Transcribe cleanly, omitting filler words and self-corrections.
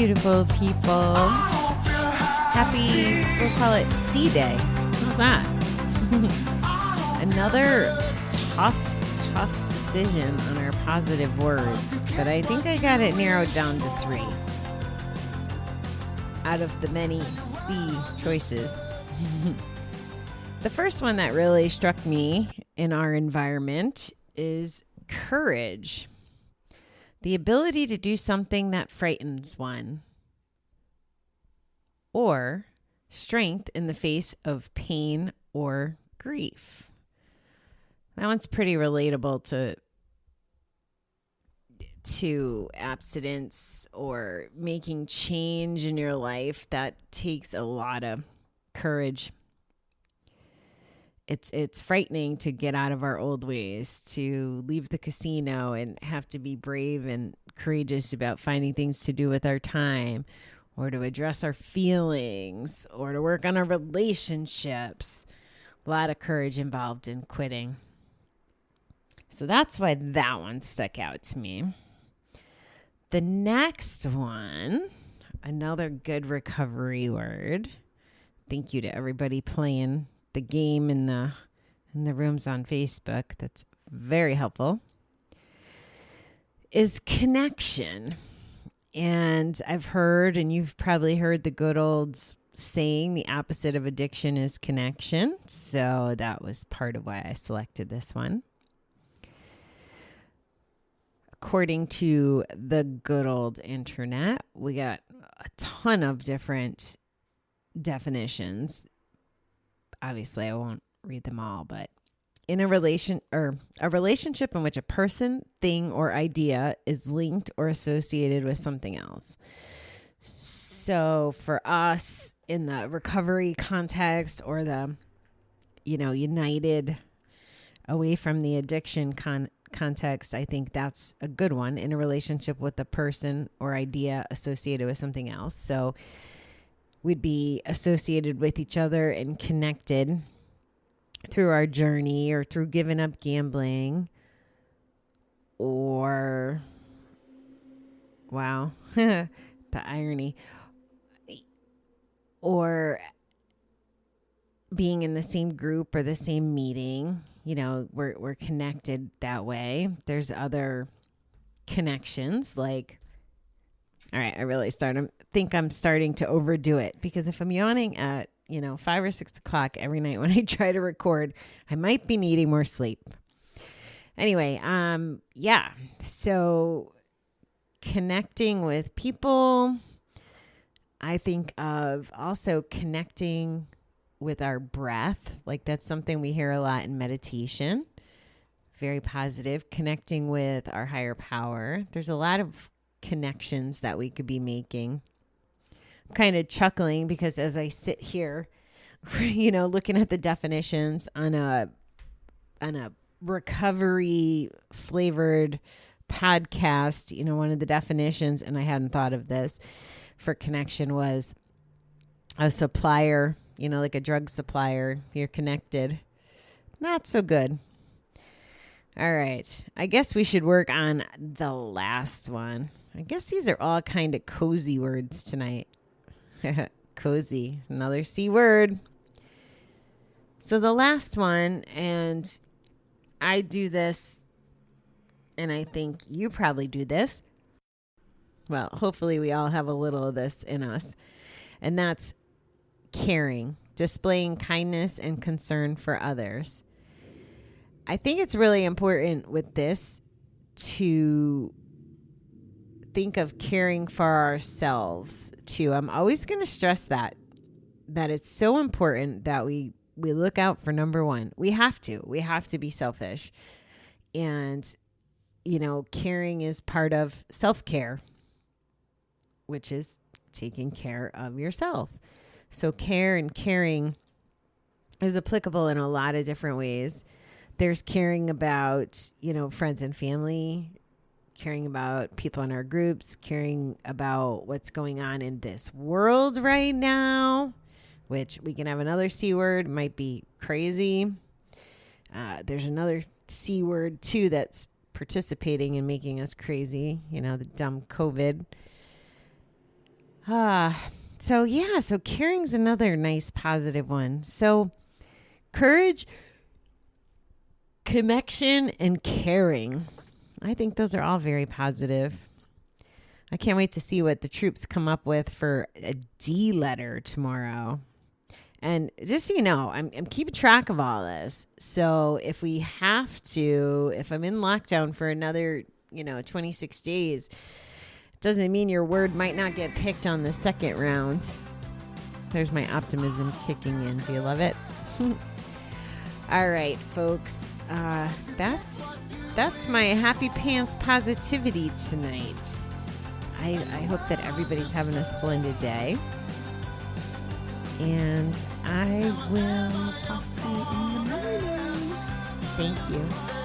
beautiful people. Happy, we'll call it C Day. How's that? Another tough decision on our positive words, but I think I got it narrowed down to 3 out of the many C choices. The first one that really struck me in our environment is courage. The ability to do something that frightens one. Or strength in the face of pain or grief. That one's pretty relatable to abstinence or making change in your life. That takes a lot of courage. It's frightening to get out of our old ways, to leave the casino and have to be brave and courageous about finding things to do with our time, or to address our feelings, or to work on our relationships. A lot of courage involved in quitting. So that's why that one stuck out to me. The next one, another good recovery word. Thank you to everybody playing the game in the rooms on Facebook. That's very helpful. Is connection. And I've heard, and you've probably heard the good old saying, the opposite of addiction is connection. So that was part of why I selected this one. According to the good old internet, we got a ton of different definitions. Obviously, I won't read them all, but in a relationship in which a person, thing, or idea is linked or associated with something else. So for us in the recovery context, or the, united away from the addiction context, I think that's a good one. In a relationship with a person or idea associated with something else. So we'd be associated with each other and connected through our journey, or through giving up gambling, or, wow, the irony, or being in the same group or the same meeting. We're connected that way. There's other connections, like, all right, I really think I'm starting to overdo it, because if I'm yawning at 5 or 6 o'clock every night when I try to record, I might be needing more sleep. Anyway, so connecting with people. I think of also connecting with our breath. Like, that's something we hear a lot in meditation. Very positive. Connecting with our higher power. There's a lot of connections that we could be making. I'm kind of chuckling because as I sit here, looking at the definitions on a recovery flavored podcast, one of the definitions, and I hadn't thought of this, for connection was a supplier, like a drug supplier. You're connected. Not so good. All right. I guess we should work on the last one. I guess these are all kind of cozy words tonight. Cozy, another C word. So the last one, and I do this, and I think you probably do this. Well, hopefully we all have a little of this in us. And that's caring, displaying kindness and concern for others. I think it's really important with this to think of caring for ourselves too. I'm always going to stress that it's so important that we look out for number one. We have to be selfish, and, caring is part of self-care, which is taking care of yourself. So care and caring is applicable in a lot of different ways. There's caring about, friends and family, caring about people in our groups, caring about what's going on in this world right now, which we can have another C word, might be crazy. There's another C word too that's participating in making us crazy, the dumb COVID. So caring's another nice positive one. So courage, connection, and caring. I think those are all very positive. I can't wait to see what the troops come up with for a D letter tomorrow. And just so you know, I'm keeping track of all this. So if I'm in lockdown for another, 26 days, doesn't mean your word might not get picked on the second round. There's my optimism kicking in. Do you love it? All right, folks. That's my happy pants positivity tonight. I hope that everybody's having a splendid day. And I will talk to you in the morning. Thank you.